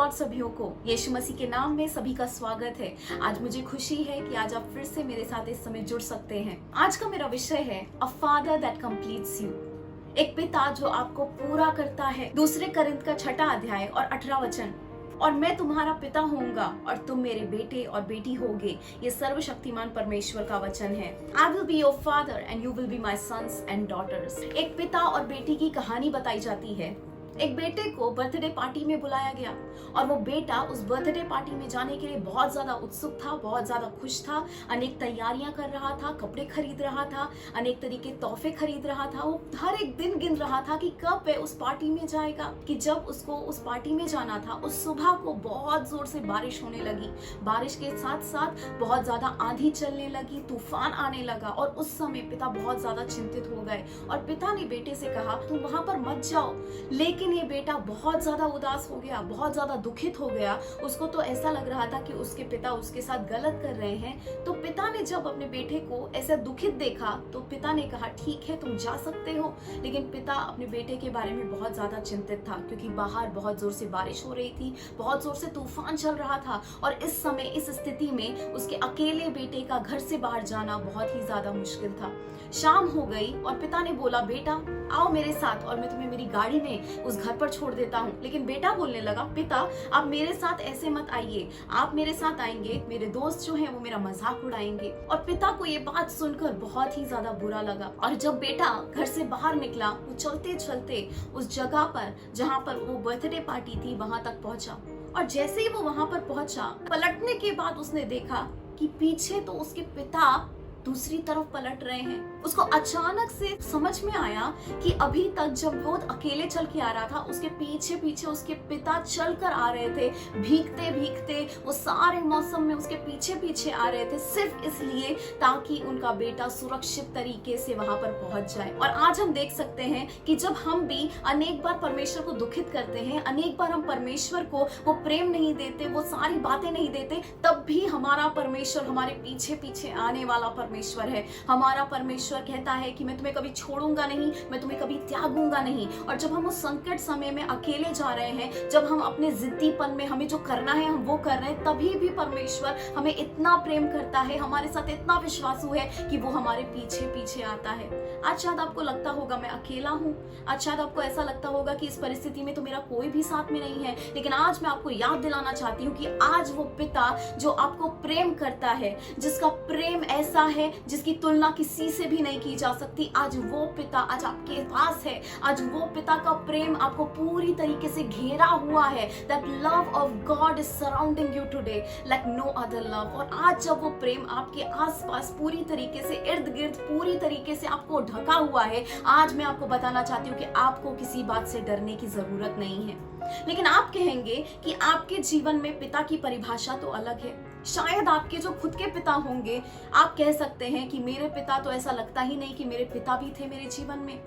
आप सभियों को यीशु मसीह के नाम में सभी का स्वागत है। आज मुझे खुशी है कि आज आप फिर से मेरे साथ इस समय जुड़ सकते हैं। आज का मेरा विषय है a father that completes you, एक पिता जो आपको पूरा करता है। दूसरे कोरिन्थ का 6 अध्याय और 18 वचन, और मैं तुम्हारा पिता होऊंगा और तुम मेरे बेटे और बेटी होगे। ये सर्वशक्तिमान परमेश्वर का वचन है। I will be your father and you will be my sons and daughters. एक पिता और बेटी की कहानी बताई जाती है। एक बेटे को बर्थडे पार्टी में बुलाया गया और वो बेटा उस बर्थडे पार्टी में जाने के लिए बहुत ज्यादा उत्सुक था, बहुत ज्यादा खुश था, अनेक तैयारियां कर रहा था, कपड़े खरीद रहा था, अनेक तरीके तोहफे खरीद रहा था। वो हर एक दिन गिन रहा था कि कब वह उस पार्टी में जाएगा। कि जब उसको उस पार्टी में जाना था, उस सुबह को बहुत जोर से बारिश होने लगी। बारिश के साथ साथ बहुत ज्यादा आंधी चलने लगी, तूफान आने लगा और उस समय पिता बहुत ज्यादा चिंतित हो गए और पिता ने बेटे से कहा तुम वहां पर मत जाओ। लेकिन ये बेटा बहुत ज्यादा उदास हो गया, बहुत ज्यादा दुखित हो गया। उसको तो ऐसा लग रहा था कि उसके पिता उसके साथ गलत कर रहे हैं। तो पिता ने जब अपने बेटे को ऐसा दुखित देखा तो पिता ने कहा ठीक है तुम जा सकते हो। लेकिन पिता अपने बेटे के बारे में बहुत ज्यादा चिंतित था क्योंकि बाहर बहुत जोर से बारिश हो रही थी, बहुत जोर से तूफान चल रहा था और इस समय इस स्थिति में उसके अकेले बेटे का घर से बाहर जाना बहुत ही ज्यादा मुश्किल था। शाम हो गई और पिता ने बोला बेटा आओ मेरे साथ और मैं तुम्हें मेरी गाड़ी में उस घर पर छोड़ देता हूँ। लेकिन बेटा बोलने लगा पिता आप मेरे साथ ऐसे मत आइए, आप मेरे साथ आएंगे मेरे दोस्त जो हैं वो मेरा मजाक उड़ाएंगे। और पिता को ये बात सुनकर बहुत ही ज्यादा बुरा लगा और जब बेटा घर से बाहर निकला वो चलते चलते उस जगह पर जहाँ पर वो बर्थडे पार्टी थी वहां तक पहुंचा। और जैसे ही वो वहां पर पहुंचा, पलटने के बाद उसने देखा कि पीछे तो उसके पिता दूसरी तरफ पलट रहे हैं। उसको अचानक से समझ में आया कि अभी तक जब वो अकेले चल के आ रहा था उसके पीछे पीछे उसके पिता चल कर आ रहे थे, भीगते भीगते वो सारे मौसम में उसके पीछे पीछे आ रहे थे, सिर्फ इसलिए ताकि उनका बेटा सुरक्षित तरीके से वहां पर पहुंच जाए। और आज हम देख सकते हैं कि जब हम भी अनेक बार परमेश्वर को दुखित करते हैं, अनेक बार हम परमेश्वर को वो प्रेम नहीं देते, वो सारी बातें नहीं देते, तब भी हमारा परमेश्वर हमारे पीछे पीछे आने वाला परमेश्वर है। हमारा परमेश्वर कहता है कि मैं तुम्हें कभी छोड़ूंगा नहीं, मैं तुम्हें कभी त्यागूंगा नहीं। और जब हम उस संकट समय में अकेले जा रहे हैं, जब हम अपने जिद्दीपन में हमें जो करना है हम वो कर रहे हैं, तभी भी परमेश्वर हमें इतना प्रेम करता है, हमारे साथ इतना विश्वासु है कि वो हमारे पीछे पीछे आता है। आज शायद आपको लगता होगा मैं अकेला हूँ, आज शायद आपको ऐसा लगता होगा कि इस परिस्थिति में तो मेरा कोई भी साथ में नहीं है। लेकिन आज मैं आपको याद दिलाना चाहती हूँ कि आज वो पिता जो आपको प्रेम करता है, जिसका प्रेम ऐसा है जिसकी तुलना किसी से भी नहीं की जा सकती, आज वो पिता आज आपके पास है। आज वो पिता का प्रेम आपको पूरी तरीके से घेरा हुआ है। That love of God is surrounding you today like no other love। और आज जब वो प्रेम आपके आसपास पूरी तरीके से इर्द गिर्द पूरी तरीके से आपको ढका हुआ है, आज मैं आपको बताना चाहती हूँ कि आपको किसी बात से डरने की जरूरत नहीं है। लेकिन आप कहेंगे कि आपके जीवन में पिता की परिभाषा तो अलग है। शायद आपके जो खुद के पिता होंगे, आप कह सकते हैं कि मेरे पिता तो ऐसा लगता ही नहीं कि मेरे पिता भी थे मेरे जीवन में।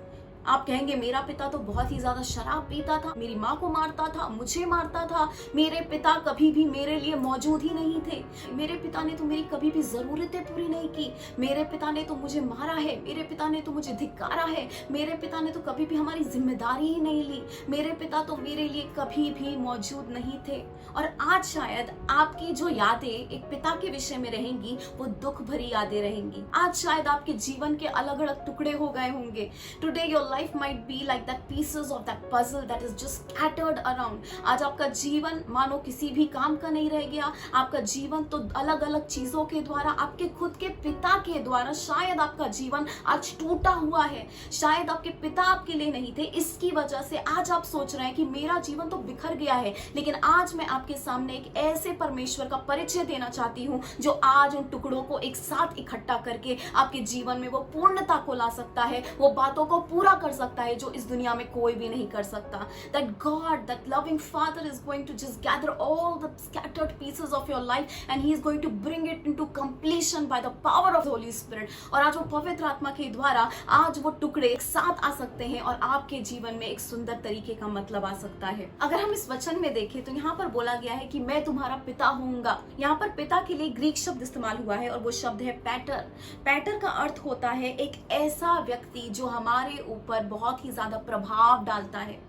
आप कहेंगे मेरा पिता तो बहुत ही ज्यादा शराब पीता था, मेरी माँ को मारता था, मुझे मारता था, मेरे पिता कभी भी मेरे लिए मौजूद ही नहीं थे, मेरे पिता ने तो मेरी कभी भी जरूरतें पूरी नहीं की, मेरे पिता ने तो मुझे मारा है, मेरे पिता ने तो मुझे धिक्कारा है, मेरे पिता ने तो कभी भी हमारी जिम्मेदारी ही नहीं ली, मेरे पिता तो मेरे लिए कभी भी मौजूद नहीं थे। और आज शायद आपकी जो यादें एक पिता के विषय में रहेंगी वो दुख भरी यादें रहेंगी। आज शायद आपके जीवन के अलग अलग टुकड़े हो गए होंगे। Today your life might be like that pieces of that puzzle that is just scattered around। आज आपका जीवन मानो किसी भी काम का नहीं रह गया। आपका जीवन तो अलग अलग चीजों के द्वारा, आपके खुद के पिता के द्वारा शायद आपका जीवन आज टूटा हुआ है। शायद आपके पिता आपके लिए नहीं थे, इसकी वजह से आज आप सोच रहे हैं कि मेरा जीवन तो बिखर गया है। लेकिन आज मैं आपके सामने एक ऐसे परमेश्वर का परिचय देना चाहती हूँ जो आज उन टुकड़ों को एक साथ इकट्ठा करके आपके जीवन में वो पूर्णता को ला सकता है, वो बातों को पूरा कर सकता है जो इस दुनिया में कोई भी नहीं कर सकता। That God, that loving Father is going to just gather all the scattered pieces of your life and He is going to bring it into completion by the power of the Holy Spirit। और आज वो पवित्र आत्मा के द्वारा आज वो टुकड़े एक साथ आ सकते हैं और आपके जीवन में एक सुंदर तरीके का मतलब आ सकता है। अगर हम इस वचन में देखें तो यहाँ पर बोला गया है कि मैं तुम्हारा पिता होऊंगा। यहाँ पर पिता के लिए ग्रीक शब्द इस्तेमाल हुआ है और वो शब्द है पैटर। पैटर का अर्थ होता है एक ऐसा व्यक्ति जो हमारे ऊपर बहुत ही ज्यादा प्रभाव डालता है।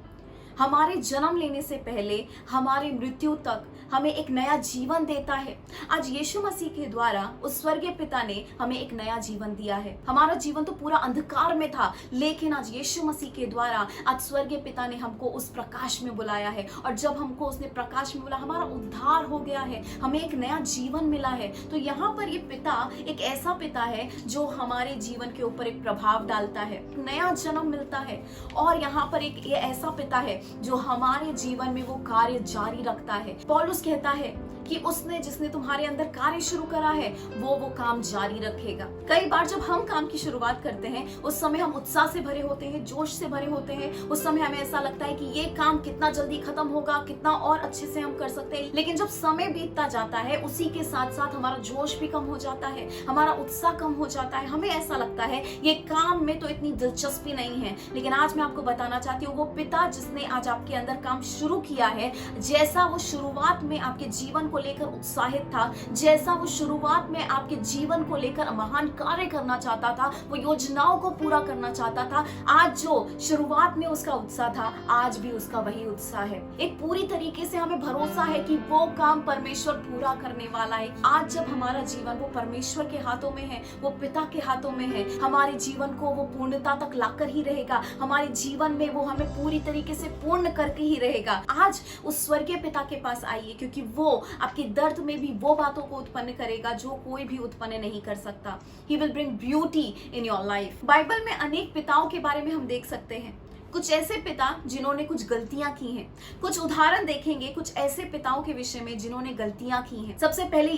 हमारे जन्म लेने से पहले हमारे मृत्यु तक हमें एक नया जीवन देता है। आज यीशु मसीह के द्वारा उस स्वर्गीय पिता ने हमें एक नया जीवन दिया है। हमारा जीवन तो पूरा अंधकार में था, लेकिन आज यीशु मसीह के द्वारा आज स्वर्गीय पिता ने हमको उस प्रकाश में बुलाया है। और जब हमको उसने प्रकाश में बुलाया, हमारा उद्धार हो गया है, हमें एक नया जीवन मिला है। तो यहाँ पर ये पिता एक ऐसा पिता है जो हमारे जीवन के ऊपर एक प्रभाव डालता है, नया जन्म मिलता है। और यहाँ पर एक ये ऐसा पिता है जो हमारे जीवन में वो कार्य जारी रखता है। पौलुस कहता है कि उसने जिसने तुम्हारे अंदर कार्य शुरू करा है वो काम जारी रखेगा। कई बार जब हम काम की शुरुआत करते हैं उस समय हम उत्साह से भरे होते हैं, जोश से भरे होते हैं। उस समय हमें ऐसा लगता है कि ये काम कितना जल्दी खत्म होगा, कितना और अच्छे से हम कर सकते हैं। लेकिन जब समय बीतता जाता है उसी के साथ साथ हमारा जोश भी कम हो जाता है, हमारा उत्साह कम हो जाता है। हमें ऐसा लगता है ये काम में तो इतनी दिलचस्पी नहीं है। लेकिन आज मैं आपको बताना चाहती हूँ वो पिता जिसने आज आपके अंदर काम शुरू किया है, जैसा वो शुरुआत में आपके जीवन को लेकर उत्साहित था, जैसा वो शुरुआत में आपके जीवन को लेकर महान कार्य करना चाहता था, वो योजनाओं को पूरा करना चाहता था, आज जो शुरुआत में उसका उत्साह था आज भी उसका वही उत्साह है। एक पूरी तरीके से हमें भरोसा है कि वो काम परमेश्वर पूरा करने वाला है। आज जब हमारा जीवन वो परमेश्वर के हाथों में है, वो पिता के हाथों में है, हमारे जीवन को वो पूर्णता तक लाकर ही रहेगा, हमारे जीवन में वो हमें पूरी तरीके से पूर्ण करके ही रहेगा। आज उस स्वर्गीय पिता के पास आइए, क्योंकि वो आपके दर्द में भी वो बातों को उत्पन्न करेगा जो कोई भी उत्पन्न नहीं कर सकता। He will bring beauty in your life। Bible में अनेक पिताओं के बारे में हम देख सकते हैं। कुछ ऐसे पिता जिन्होंने कुछ गलतियां की हैं। कुछ उदाहरण देखेंगे कुछ ऐसे पिताओं के विषय में जिन्होंने गलतियां की हैं। सबसे पहले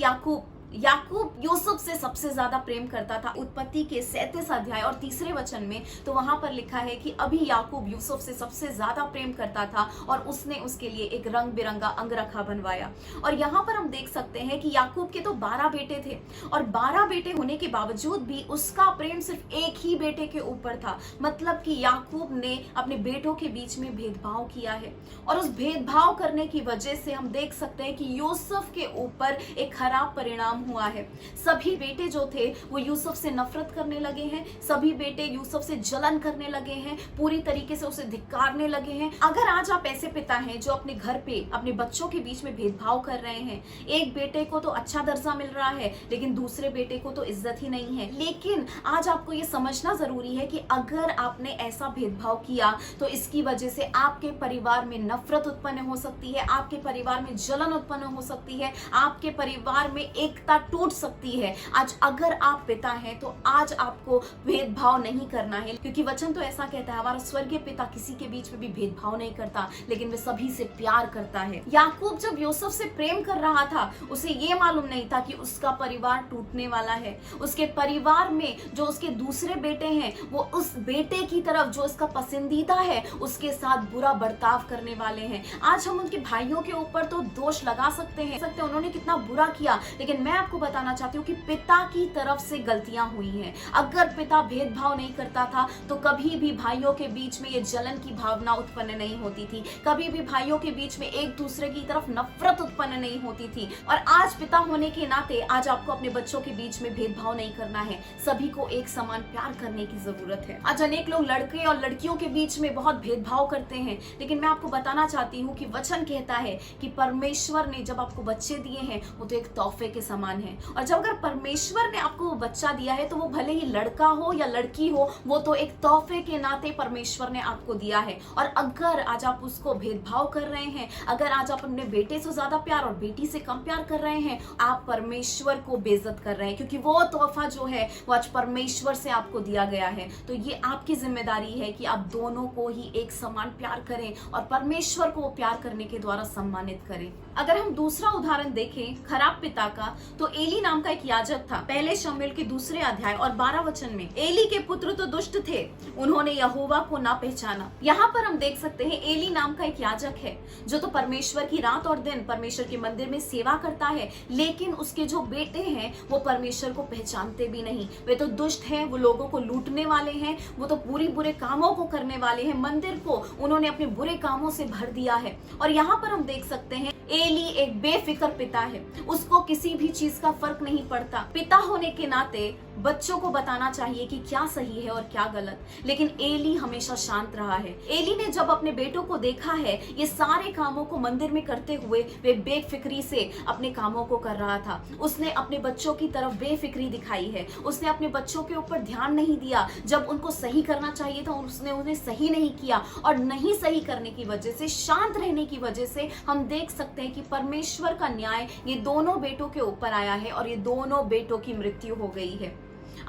याकूब यूसुफ से सबसे ज्यादा प्रेम करता था। उत्पत्ति के 37 अध्याय और 3 वचन में तो वहां पर लिखा है कि अभी याकूब यूसुफ से सबसे ज्यादा प्रेम करता था और उसने उसके लिए एक रंग बिरंगा अंगरखा बनवाया। और यहाँ पर हम देख सकते हैं कि याकूब के तो 12 बेटे थे और 12 बेटे होने के बावजूद भी उसका प्रेम सिर्फ एक ही बेटे के ऊपर था। मतलब कि याकूब ने अपने बेटों के बीच में भेदभाव किया है और उस भेदभाव करने की वजह से हम देख सकते हैं कि यूसुफ के ऊपर एक खराब परिणाम हुआ है। सभी बेटे जो थे वो यूसुफ से नफरत करने लगे हैं, सभी बेटे यूसुफ से जलन करने लगे हैं, पूरी तरीके से उसे धिक्कारने लगे हैं। अगर आज आप ऐसे पिता हैं जो अपने घर पे अपने बच्चों के बीच में भेदभाव कर रहे हैं, एक बेटे को तो अच्छा दर्जा मिल रहा है लेकिन दूसरे बेटे को तो इज्जत ही नहीं है। लेकिन आज आपको ये समझना जरूरी है कि अगर आपने ऐसा भेदभाव किया तो इसकी वजह से आपके परिवार में नफरत उत्पन्न हो सकती है, आपके परिवार में जलन उत्पन्न हो सकती है, आपके परिवार में एकता टूट सकती है। आज अगर आप पिता हैं तो आज आपको भेदभाव नहीं करना है, क्योंकि वचन तो ऐसा कहता है हमारा स्वर्गीय पिता किसी के बीच में भी भेदभाव नहीं करता लेकिन वे सभी से प्यार करता है। याकूब जब यूसुफ से प्रेम कर रहा था उसे ये मालूम नहीं था कि उसका परिवार टूटने वाला है। उसके परिवार में जो उसके दूसरे बेटे हैं वो उस बेटे की तरफ जो उसका पसंदीदा है उसके साथ बुरा बर्ताव करने वाले हैं। आज हम उनके भाइयों के ऊपर तो दोष लगा सकते हैं उन्होंने कितना बुरा किया, लेकिन मैं आपको बताना चाहती हूँ कि पिता की तरफ से गलतियां हुई हैं। अगर पिता भेदभाव नहीं करता था तो कभी भी भाइयों के बीच में ये जलन की भावना उत्पन्न नहीं होती थी, कभी भी भाइयों के बीच में एक दूसरे की तरफ नफरत उत्पन्न नहीं होती थी। और आज पिता होने के नाते आज आपको अपने बच्चों के बीच में भेदभाव नहीं करना है, सभी को एक समान प्यार करने की जरूरत है। आज अनेक लोग लड़के और लड़कियों के बीच में बहुत भेदभाव करते हैं, लेकिन मैं आपको बताना चाहती हूँ कि वचन कहता है कि परमेश्वर ने जब आपको बच्चे दिए हैं वो तो एक तोहफे के समान है। और जब अगर परमेश्वर ने आपको वो बच्चा दिया है तो वो भले ही लड़का हो या लड़की हो, वो तो एक तोहफे के नाते परमेश्वर ने आपको दिया है। और अगर आज आप उसको भेदभाव कर रहे हैं, अगर आज आप अपने बेटे से ज्यादा प्यार और बेटी से कम प्यार कर रहे हैं, आप परमेश्वर को बेइज्जत कर रहे हैं, क्योंकि वो तोहफा जो है वो आज परमेश्वर से आपको दिया गया है। तो ये आपकी जिम्मेदारी है कि आप दोनों को ही एक समान प्यार करें और परमेश्वर को वो प्यार करने के द्वारा सम्मानित करें। अगर हम दूसरा उदाहरण देखें खराब पिता का, तो एली नाम का एक याजक था। पहले शमूएल के 2 अध्याय और 12 वचन में एली के पुत्र तो दुष्ट थे, उन्होंने यहोवा को ना पहचाना। यहाँ पर हम देख सकते हैं एली नाम का एक याजक है जो तो परमेश्वर की रात और दिन परमेश्वर के मंदिर में सेवा करता है, लेकिन उसके जो बेटे हैं वो परमेश्वर को पहचानते भी नहीं। वे तो दुष्ट हैं, वो लोगों को लूटने वाले हैं, वो तो बुरे कामों को करने वाले हैं। मंदिर को उन्होंने अपने बुरे कामों से भर दिया है। और यहाँ पर हम देख सकते हैं एली एक बेफिक्र पिता है, उसको किसी भी चीज का फर्क नहीं पड़ता। पिता होने के नाते बच्चों को बताना चाहिए कि क्या सही है और क्या गलत, लेकिन एली हमेशा शांत रहा है। एली ने जब अपने बेटों को देखा है ये सारे कामों को मंदिर में करते हुए, वे बेफिक्री से अपने कामों को कर रहा था। उसने अपने बच्चों की तरफ बेफिक्री दिखाई है। उसने अपने बच्चों के ऊपर ध्यान नहीं दिया। जब उनको सही करना चाहिए था उसने उन्हें सही नहीं किया, और नहीं सही करने की वजह से, शांत रहने की वजह से हम देख सकते हैं कि परमेश्वर का न्याय ये दोनों बेटों के ऊपर आया है और ये दोनों बेटों की मृत्यु हो गई है।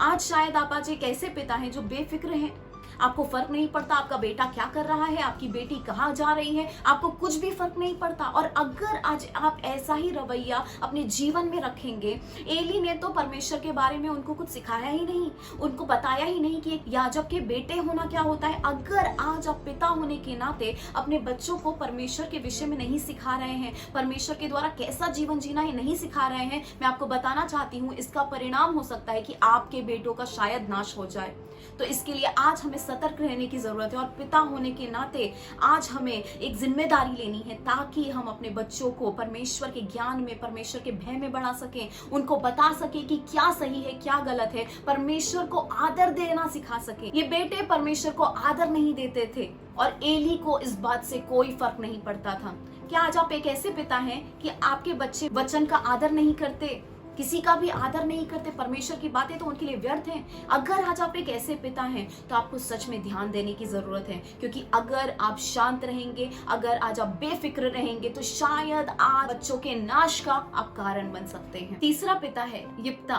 आज शायद आप आज एक ऐसे पिता हैं जो बेफिक्र हैं। आपको फर्क नहीं पड़ता आपका बेटा क्या कर रहा है, आपकी बेटी कहाँ जा रही है, आपको कुछ भी फर्क नहीं पड़ता। और अगर आज आप ऐसा ही रवैया अपने जीवन में रखेंगे, एली ने तो परमेश्वर के बारे में उनको कुछ सिखाया ही नहीं, उनको बताया ही नहीं कि एक याजक के बेटे होना क्या होता है। अगर आज आप पिता होने के नाते अपने बच्चों को परमेश्वर के विषय में नहीं सिखा रहे हैं, परमेश्वर के द्वारा कैसा जीवन जीना है नहीं सिखा रहे हैं, मैं आपको बताना चाहती हूँ इसका परिणाम हो सकता है कि आपके बेटों का शायद नाश हो जाए। तो इसके लिए आज हमें सतर्क रहने की जरूरत है, और पिता होने के नाते आज हमें एक जिम्मेदारी लेनी है ताकि हम अपने बच्चों को परमेश्वर के ज्ञान में, परमेश्वर के भय में बढ़ा सकें, उनको बता सकें कि क्या सही है क्या गलत है, परमेश्वर को आदर देना सिखा सकें। ये बेटे परमेश्वर को आदर नहीं देते थे और एली को इस बात से कोई फर्क नहीं पड़ता था। क्या आज आप एक ऐसे पिता हैं कि आपके बच्चे वचन का आदर नहीं करते, किसी का भी आदर नहीं करते, परमेश्वर की बातें तो उनके लिए व्यर्थ हैं? अगर आज आप एक ऐसे पिता हैं तो आपको सच में ध्यान देने की जरूरत है, क्योंकि अगर आप शांत रहेंगे, अगर आज आप बेफिक्र रहेंगे, तो शायद आज बच्चों के नाश का आप कारण बन सकते हैं। तीसरा पिता है यिप्ता।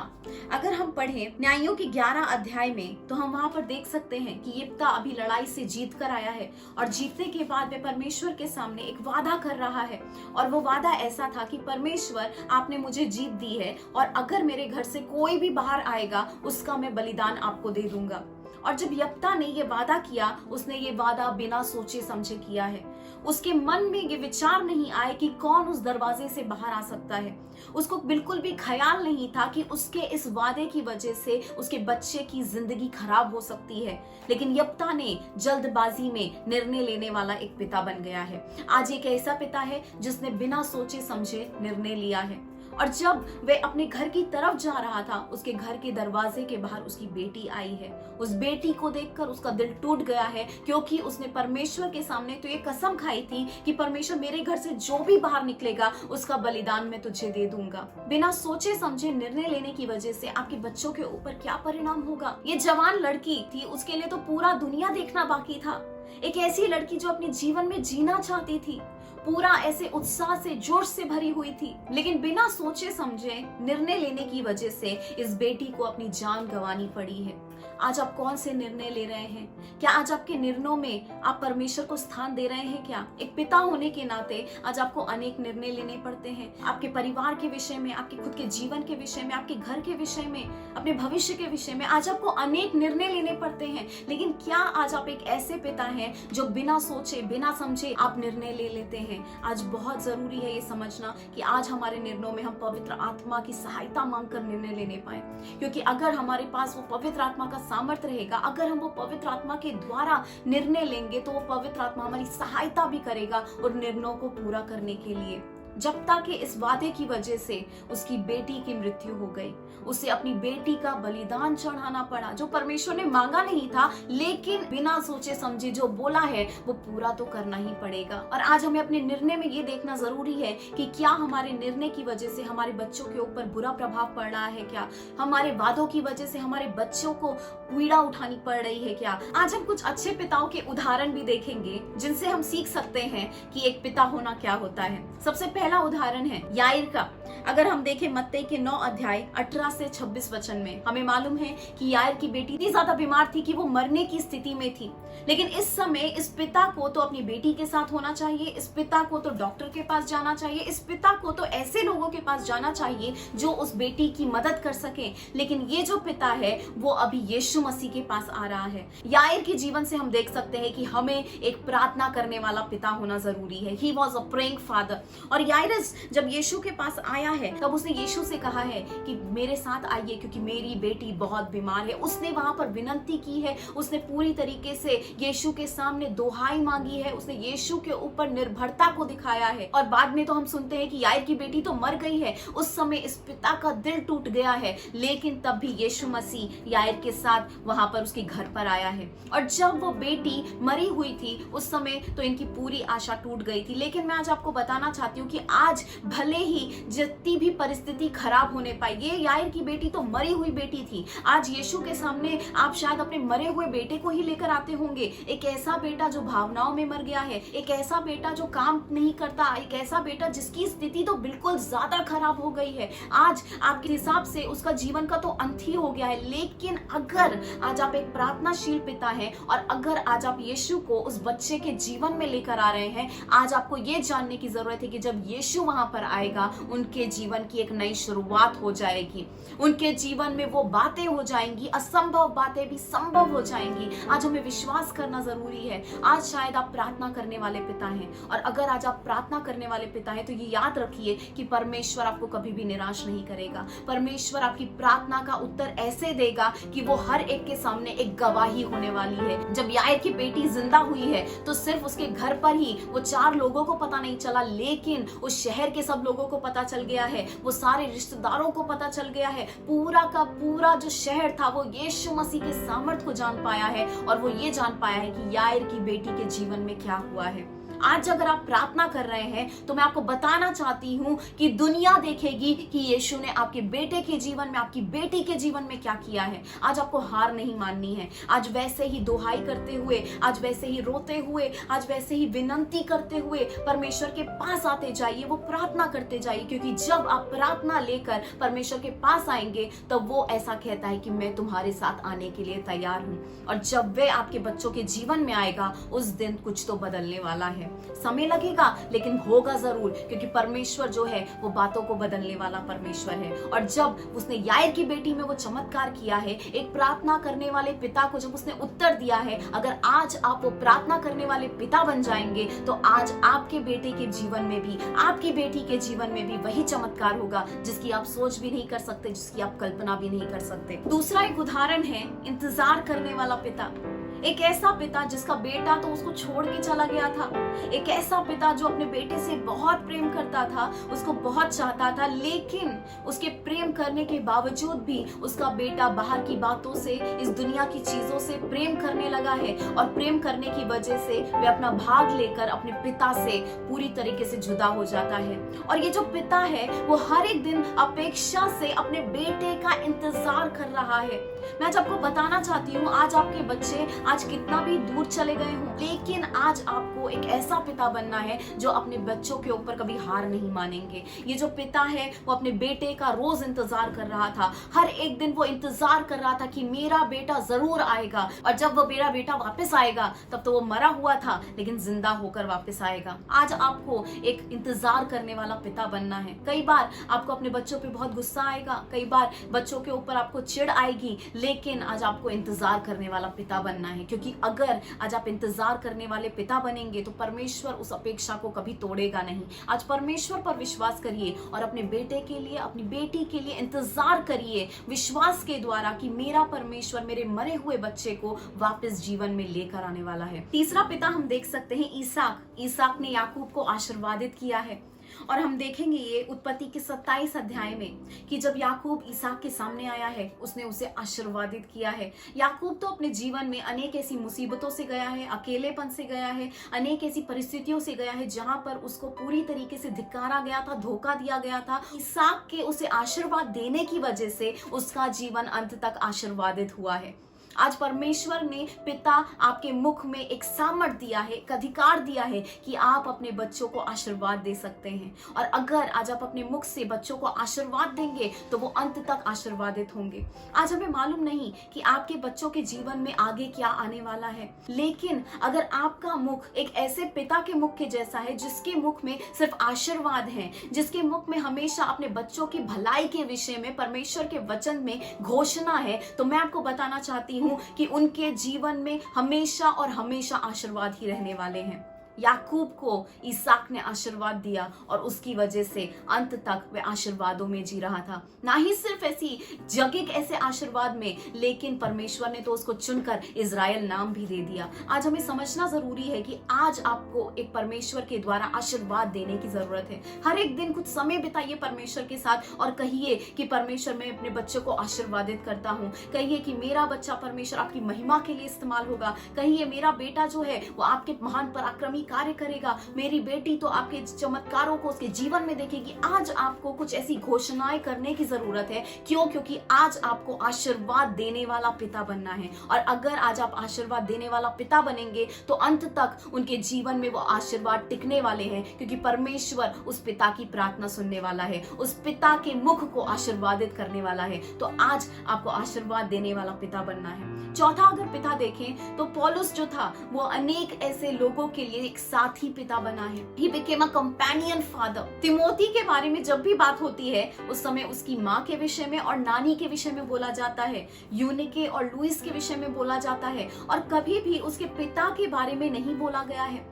अगर हम पढ़ें न्यायों के 11 अध्याय में तो हम वहां पर देख सकते हैं कि यिप्ता अभी लड़ाई से जीत कर आया है, और जीतने के बाद वह परमेश्वर के सामने एक वादा कर रहा है, और वो वादा ऐसा था कि परमेश्वर आपने मुझे जीत दी है, और अगर मेरे घर से कोई भी बाहर आएगा उसका मैं बलिदान आपको दे दूंगा। और जब यिप्ता ने ये वादा किया, उसने ये वादा बिना सोचे समझे किया है। उसके मन में ये विचार नहीं आए कि कौन उस दरवाजे से बाहर आ सकता है। उसको बिल्कुल भी ख्याल नहीं था कि उसके इस वादे की वजह से उसके बच्चे की जिंदगी खराब हो सकती है। लेकिन यिप्ता ने जल्दबाजी में निर्णय लेने वाला एक पिता बन गया है। आज एक ऐसा पिता है जिसने बिना सोचे समझे निर्णय लिया है, और जब वह अपने घर की तरफ जा रहा था, उसके घर के दरवाजे के बाहर उसकी बेटी आई है। उस बेटी को देखकर उसका दिल टूट गया है, क्योंकि उसने परमेश्वर के सामने तो ये कसम खाई थी कि परमेश्वर मेरे घर से जो भी बाहर निकलेगा उसका बलिदान मैं तुझे दे दूंगा। बिना सोचे समझे निर्णय लेने की वजह से आपके बच्चों के ऊपर क्या परिणाम होगा। ये जवान लड़की थी, उसके लिए तो पूरा दुनिया देखना बाकी था। एक ऐसी लड़की जो अपने जीवन में जीना चाहती थी, पूरा ऐसे उत्साह से, जोश से भरी हुई थी, लेकिन बिना सोचे समझे निर्णय लेने की वजह से इस बेटी को अपनी जान गंवानी पड़ी है। आज आप कौन से निर्णय ले रहे हैं? क्या आज आपके निर्णयों में आप परमेश्वर को स्थान दे रहे हैं? क्या एक पिता होने के नाते आज आपको अनेक निर्णय लेने पड़ते हैं, आपके परिवार के विषय में, आपके खुद के जीवन के विषय में, आपके घर के विषय में, अपने भविष्य के विषय में। आज आपको अनेक निर्णय लेने पड़ते हैं, लेकिन क्या आज आप एक ऐसे पिता हैं जो बिना सोचे बिना समझे आप निर्णय ले लेते हैं? आज बहुत जरूरी है ये समझना कि आज हमारे निर्णयों में हम पवित्र आत्मा की सहायता मांगकर निर्णय लेने पाए, क्योंकि अगर हमारे पास वो पवित्र आत्मा का सामर्थ्य रहेगा, अगर हम वो पवित्र आत्मा के द्वारा निर्णय लेंगे, तो वो पवित्र आत्मा हमारी सहायता भी करेगा और निर्णयों को पूरा करने के लिए। जप्ता के इस वादे की वजह से उसकी बेटी की मृत्यु हो गई। उसे अपनी बेटी का बलिदान चढ़ाना पड़ा, जो परमेश्वर ने मांगा नहीं था, लेकिन बिना सोचे समझे जो बोला है वो पूरा तो करना ही पड़ेगा। और आज हमें अपने निर्णय में ये देखना जरूरी है कि क्या हमारे निर्णय की वजह से हमारे बच्चों के ऊपर बुरा प्रभाव पड़ रहा है, क्या हमारे वादों की वजह से हमारे बच्चों को पीड़ा उठानी पड़ रही है। क्या आज हम कुछ अच्छे पिताओं के उदाहरण भी देखेंगे जिनसे हम सीख सकते हैं कि एक पिता होना क्या होता है। सबसे पहला उदाहरण है याईर का। अगर हम देखें मत्ती के 9 अध्याय 18 से 26 वचन में, हमें मालूम है कि याईर की बेटी इतनी ज्यादा बीमार थी कि वो मरने की स्थिति में थी। लेकिन इस समय इस पिता को तो अपनी बेटी के साथ होना चाहिए, इस पिता को तो डॉक्टर के पास जाना चाहिए, इस पिता को तो ऐसे लोगों के पास जाना चाहिए जो उस बेटी की मदद कर सके। लेकिन ये जो पिता है वो अभी यीशु मसीह के पास आ रहा है। याईर के जीवन से हम देख सकते हैं कि हमें एक प्रार्थना करने वाला पिता होना जरूरी है। He was a praying father. और याईरस जब यीशु के पास आया है तब उसने यीशु से कहा है कि मेरे साथ आइए क्योंकि मेरी बेटी बहुत बीमार है। उसने वहां पर विनती की है, उसने पूरी तरीके से यीशु के सामने दुहाई मांगी है, उसने यीशु के ऊपर निर्भरता को दिखाया है। और बाद में तो हम सुनते हैं कि याईर की बेटी तो मर गई है। उस समय इस पिता का दिल टूट गया है, लेकिन तब भी यीशु मसीह याईर के साथ वहां पर उसके घर पर आया है। और जब वो बेटी मरी हुई थी उस समय तो इनकी पूरी आशा टूट गई थी। लेकिन मैं आज आपको बताना चाहती हूँ कि आज भले ही जितनी भी परिस्थिति खराब होने पाई, ये याईर की बेटी तो मरी हुई बेटी थी। आज यीशु के सामने आप शायद अपने मरे हुए बेटे को ही लेकर आते होंगे, एक ऐसा बेटा जो भावनाओं में मर गया है, एक ऐसा बेटा जो काम नहीं करता, एक ऐसा बेटा जिसकी स्थिति तो बिल्कुल ज्यादा खराब हो गई है। आज आपके हिसाब से उसका जीवन का तो अंत ही हो गया है। लेकिन अगर आज आप एक प्रार्थनाशील पिता हैं और अगर आज आप यीशु को उस बच्चे के जीवन में लेकर आ रहे हैं, आज आपको ये जानने की जरूरत है कि जब यीशु वहां पर आएगा उनके जीवन की एक नई शुरुआत हो जाएगी। उनके जीवन में वो बातें हो जाएंगी, असंभव बातें भी संभव हो जाएंगी। आज हमें विश्वास करना जरूरी है। आज शायद आप प्रार्थना करने वाले पिता हैं और अगर आज आप प्रार्थना करने वाले पिता हैं तो ये याद रखिए कि परमेश्वर आपको कभी भी निराश नहीं करेगा। परमेश्वर आपकी प्रार्थना का उत्तर ऐसे देगा कि वो हर एक के सामने एक गवाही होने वाली है। जब याईर की बेटी जिंदा हुई है तो सिर्फ उसके घर पर ही वो 4 लोगों को पता नहीं चला, लेकिन उस शहर के सब लोगों को पता चल गया है, वो सारे रिश्तेदारों को पता चल गया है। पूरा का पूरा जो शहर था वो यीशु मसीह के सामर्थ को जान पाया है और वो ये जान पाया है कि याईर की बेटी के जीवन में क्या हुआ है। आज अगर आप प्रार्थना कर रहे हैं तो मैं आपको बताना चाहती हूं कि दुनिया देखेगी कि यीशु ने आपके बेटे के जीवन में, आपकी बेटी के जीवन में क्या किया है। आज आपको हार नहीं माननी है। आज वैसे ही दुहाई करते हुए, आज वैसे ही रोते हुए, आज वैसे ही विनती करते हुए परमेश्वर के पास आते जाइए, वो प्रार्थना करते जाइए, क्योंकि जब आप प्रार्थना लेकर परमेश्वर के पास आएंगे तब वो ऐसा कहता है कि मैं तुम्हारे साथ आने के लिए तैयार हूं। और जब वे आपके बच्चों के जीवन में आएगा उस दिन कुछ तो बदलने वाला है। समय लगेगा लेकिन होगा जरूर, क्योंकि परमेश्वर जो है वो बातों को बदलने वाला परमेश्वर है। और जब उसने याईर की बेटी में वो चमत्कार किया है, एक प्रार्थना करने वाले पिता को जब उसने उत्तर दिया है, अगर आज आप वो प्रार्थना करने वाले पिता बन जाएंगे तो आज आपके बेटे के जीवन में भी, आपकी बेटी के जीवन में भी वही चमत्कार होगा जिसकी आप सोच भी नहीं कर सकते, जिसकी आप कल्पना भी नहीं कर सकते। दूसरा एक उदाहरण है इंतजार करने वाला पिता। एक ऐसा पिता जिसका बेटा तो उसको छोड़ के चला गया था, एक ऐसा पिता जो अपने बेटे से बहुत प्रेम करता था, उसको बहुत चाहता था, लेकिन उसके प्रेम करने के बावजूद भी उसका बेटा बाहर की बातों से, इस दुनिया की चीजों से प्रेम करने लगा है और प्रेम करने की वजह से वे अपना भाग लेकर अपने पिता से पूरी तरीके से जुदा हो जाता है। और ये जो पिता है वो हर एक दिन अपेक्षा से अपने बेटे का इंतजार कर रहा है। मैं आज आपको बताना चाहती हूँ, आज आपके बच्चे आज कितना भी दूर चले गए हों, लेकिन आज आपको एक ऐसा पिता बनना है जो अपने बच्चों के ऊपर कभी हार नहीं मानेंगे। ये जो पिता है वो अपने बेटे का रोज इंतजार कर रहा था, हर एक दिन वो इंतजार कर रहा था कि मेरा बेटा जरूर आएगा। और जब वो मेरा बेटा वापस आएगा तब तो वो मरा हुआ था लेकिन जिंदा होकर वापस आएगा। आज आपको एक इंतजार करने वाला पिता बनना है। कई बार आपको अपने बच्चों पे बहुत गुस्सा आएगा, कई बार बच्चों के ऊपर आपको चिढ़ आएगी, लेकिन आज आपको इंतजार करने वाला पिता बनना है, क्योंकि अगर आज आप इंतजार करने वाले पिता बनेंगे तो परमेश्वर उस अपेक्षा को कभी तोड़ेगा नहीं। आज परमेश्वर पर विश्वास करिए और अपने बेटे के लिए, अपनी बेटी के लिए इंतजार करिए विश्वास के द्वारा कि मेरा परमेश्वर मेरे मरे हुए बच्चे को वापस जीवन में लेकर आने वाला है। तीसरा पिता हम देख सकते हैं ईसाक ने याकूब को आशीर्वादित किया है। और हम देखेंगे ये उत्पत्ति के 27 अध्याय में कि जब याकूब ईसाक के सामने आया है उसने उसे आशीर्वादित किया है। याकूब तो अपने जीवन में अनेक ऐसी मुसीबतों से गया है, अकेलेपन से गया है, अनेक ऐसी परिस्थितियों से गया है जहां पर उसको पूरी तरीके से धिक्कारा गया था, धोखा दिया गया था। ईसाक के उसे आशीर्वाद देने की वजह से उसका जीवन अंत तक आशीर्वादित हुआ है। आज परमेश्वर ने पिता आपके मुख में एक सामर्थ दिया है, एक अधिकार दिया है कि आप अपने बच्चों को आशीर्वाद दे सकते हैं। और अगर आज आप अपने मुख से बच्चों को आशीर्वाद देंगे तो वो अंत तक आशीर्वादित होंगे। आज हमें मालूम नहीं कि आपके बच्चों के जीवन में आगे क्या आने वाला है, लेकिन अगर आपका मुख एक ऐसे पिता के मुख के जैसा है जिसके मुख में सिर्फ आशीर्वाद है, जिसके मुख में हमेशा अपने बच्चों की भलाई के विषय में परमेश्वर के वचन में घोषणा है, तो मैं आपको बताना चाहती हूँ कि उनके जीवन में हमेशा और हमेशा आशीर्वाद ही रहने वाले हैं। याकूब को इसहाक ने आशीर्वाद दिया और उसकी वजह से अंत तक वह आशीर्वादों में जी रहा था। ना ही सिर्फ ऐसी जगह ऐसे आशीर्वाद में, लेकिन परमेश्वर ने तो उसको चुनकर इजराइल नाम भी दे दिया। आज हमें समझना जरूरी है कि आज आपको एक परमेश्वर के द्वारा आशीर्वाद देने की जरूरत है। हर एक दिन कुछ समय बिताइए परमेश्वर के साथ और कहिए कि परमेश्वर, मैं अपने बच्चे को आशीर्वादित करता हूँ। कहिए कि मेरा बच्चा परमेश्वर आपकी महिमा के लिए इस्तेमाल होगा। कहिए मेरा बेटा जो है वो आपके महान पराक्रमी कार्य करेगा। मेरी बेटी तो आपके चमत्कारों को उसके जीवन में देखेगी। आज आपको कुछ ऐसी घोषणाएं करने की जरूरत है। क्यों? क्योंकि आज आपको आशीर्वाद देने वाला पिता बनना है। और अगर आज आप आशीर्वाद देने वाला पिता बनेंगे तो अंत तक उनके जीवन में वो आशीर्वाद टिकने वाले हैं, क्योंकि परमेश्वर उस पिता की प्रार्थना सुनने वाला है, उस पिता के मुख को आशीर्वादित करने वाला है। तो आज आपको आशीर्वाद देने वाला पिता बनना है। चौथा अगर पिता देखें तो पौलुस जो था वो अनेक ऐसे लोगों के लिए एक साथी पिता बना है। He became a companion father। Timothy के बारे में जब भी बात होती है उस समय उसकी माँ के विषय में और नानी के विषय में बोला जाता है, यूनिके और लुइस के विषय में बोला जाता है, और कभी भी उसके पिता के बारे में नहीं बोला गया है।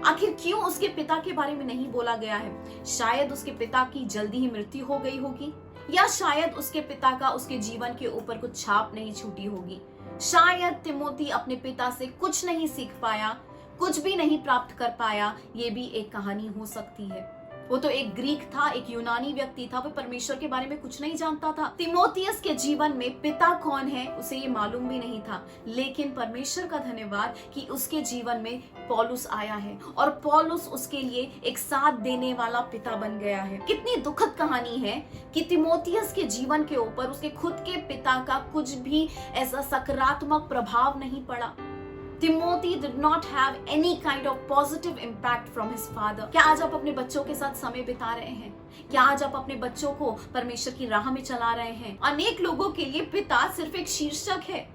आखिर क्यों उसके पिता के बारे में नहीं बोला गया है? शायद उसके पिता की जल्दी ही मृत्यु हो गई होगी, या शायद उसके पिता का उसके जीवन के ऊपर कुछ छाप नहीं छूटी होगी। शायद तिमोथी अपने पिता से कुछ नहीं सीख पाया, कुछ भी नहीं प्राप्त कर पाया। ये भी एक कहानी हो सकती है। वो तो एक ग्रीक था, एक यूनानी व्यक्ति था, वो परमेश्वर के बारे में कुछ नहीं जानता था। तिमोथियस के जीवन में पिता कौन है उसे ये मालूम भी नहीं था, लेकिन परमेश्वर का धन्यवाद कि उसके जीवन में पौलुस आया है और पौलुस उसके लिए एक साथ देने वाला पिता बन गया है। कितनी दुखद कहानी है कि तिमोथियस के जीवन के ऊपर उसके खुद के पिता का कुछ भी ऐसा सकारात्मक प्रभाव नहीं पड़ा। Timothy did not have any kind of positive impact from his father। क्या आज आप अपने बच्चों के साथ समय बिता रहे हैं? क्या आज आप अपने बच्चों को परमेश्वर की राह में चला रहे हैं? अनेक लोगों के लिए पिता सिर्फ एक शीर्षक है,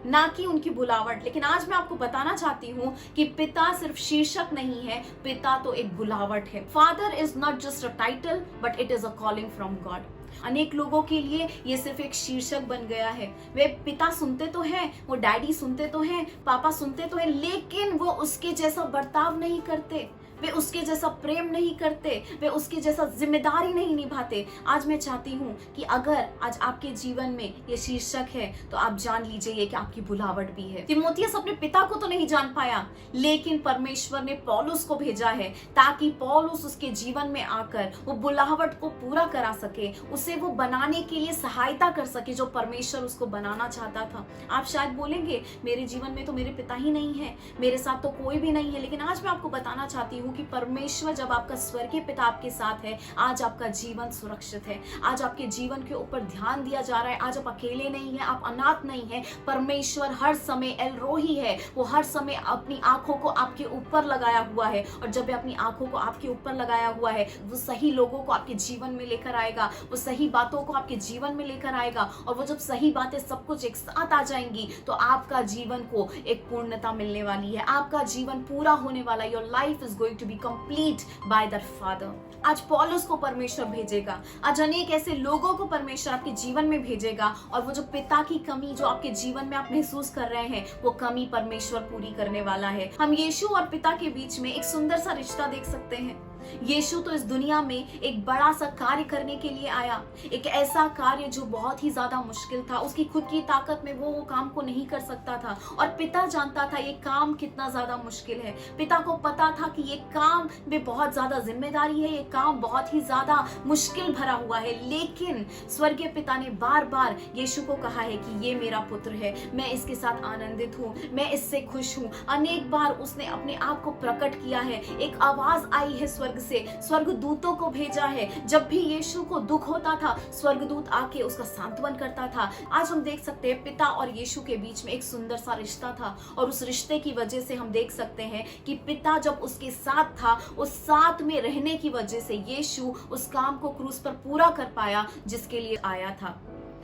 ना कि उनकी बुलावट। लेकिन आज मैं आपको बताना चाहती हूँ कि पिता सिर्फ शीर्षक नहीं है, पिता तो एक बुलावट है। Father is not just a title but it is a calling from God. अनेक लोगों के लिए ये सिर्फ एक शीर्षक बन गया है। वे पिता सुनते तो हैं, वो डैडी सुनते तो हैं, पापा सुनते तो हैं, लेकिन वो उसके जैसा बर्ताव नहीं करते, वे उसके जैसा प्रेम नहीं करते, वे उसके जैसा जिम्मेदारी नहीं निभाते। आज मैं चाहती हूँ कि अगर आज आपके जीवन में ये शीर्षक है तो आप जान लीजिए कि आपकी बुलावट भी है। तिमोथियस अपने पिता को तो नहीं जान पाया, लेकिन परमेश्वर ने पौलुस को भेजा है ताकि पौलुस उसके जीवन में आकर वो बुलावट को पूरा करा सके, उसे वो बनाने के लिए सहायता कर सके जो परमेश्वर उसको बनाना चाहता था। आप शायद बोलेंगे मेरे जीवन में तो मेरे पिता ही नहीं है, मेरे साथ तो कोई भी नहीं है, लेकिन आज मैं आपको बताना चाहती हूँ कि परमेश्वर जब आपका स्वर्गीय पिता आपके साथ है, आज आपका जीवन सुरक्षित है। आज आपके जीवन के ऊपर ध्यान दिया जा रहा है। आज आप अकेले नहीं है, आप अनाथ नहीं है। परमेश्वर हर समय एल रोही है, वो हर समय अपनी आंखों को आपके ऊपर लगाया हुआ है, और जब अपनी आंखों को आपके ऊपर लगाया हुआ है वो सही लोगों को आपके जीवन में लेकर आएगा, वो सही बातों को आपके जीवन में लेकर आएगा, और वो जब सही बातें सब कुछ एक साथ आ जाएंगी तो आपका जीवन को एक पूर्णता मिलने वाली है, आपका जीवन पूरा होने वाला है। Your life is going to be complete by that father. आज पौलुस को परमेश्वर भेजेगा, आज अनेक ऐसे लोगों को परमेश्वर आपके जीवन में भेजेगा, और वो जो पिता की कमी जो आपके जीवन में आप महसूस कर रहे हैं वो कमी परमेश्वर पूरी करने वाला है। हम यीशु और पिता के बीच में एक सुंदर सा रिश्ता देख सकते हैं। यीशु तो इस दुनिया में एक बड़ा सा कार्य करने के लिए आया, एक ऐसा कार्य जो बहुत ही ज्यादा मुश्किल था। उसकी खुद की ताकत में वो काम को नहीं कर सकता था, और पिता जानता था ये काम कितना ज्यादा मुश्किल है। पिता को पता था कि ये काम में बहुत ज्यादा जिम्मेदारी है, ये काम बहुत ही ज्यादा मुश्किल भरा हुआ है, लेकिन स्वर्गीय पिता ने बार बार यीशु को कहा है कि ये मेरा पुत्र है, मैं इसके साथ आनंदित हूँ, मैं इससे खुश हूँ। अनेक बार उसने अपने आप को प्रकट किया है। एक आवाज आई है स्वर्ग से, स्वर्गदूतों को भेजा है। जब भी यीशु को दुख होता था स्वर्गदूत आके उसका सांत्वन करता था। आज हम देख सकते हैं पिता और यीशु के बीच में एक सुंदर सा रिश्ता था, और उस रिश्ते की वजह से हम देख सकते हैं कि पिता जब उसके साथ था, उस साथ में रहने की वजह से यीशु उस काम को क्रूस पर पूरा कर पाया जिसके लिए आया था।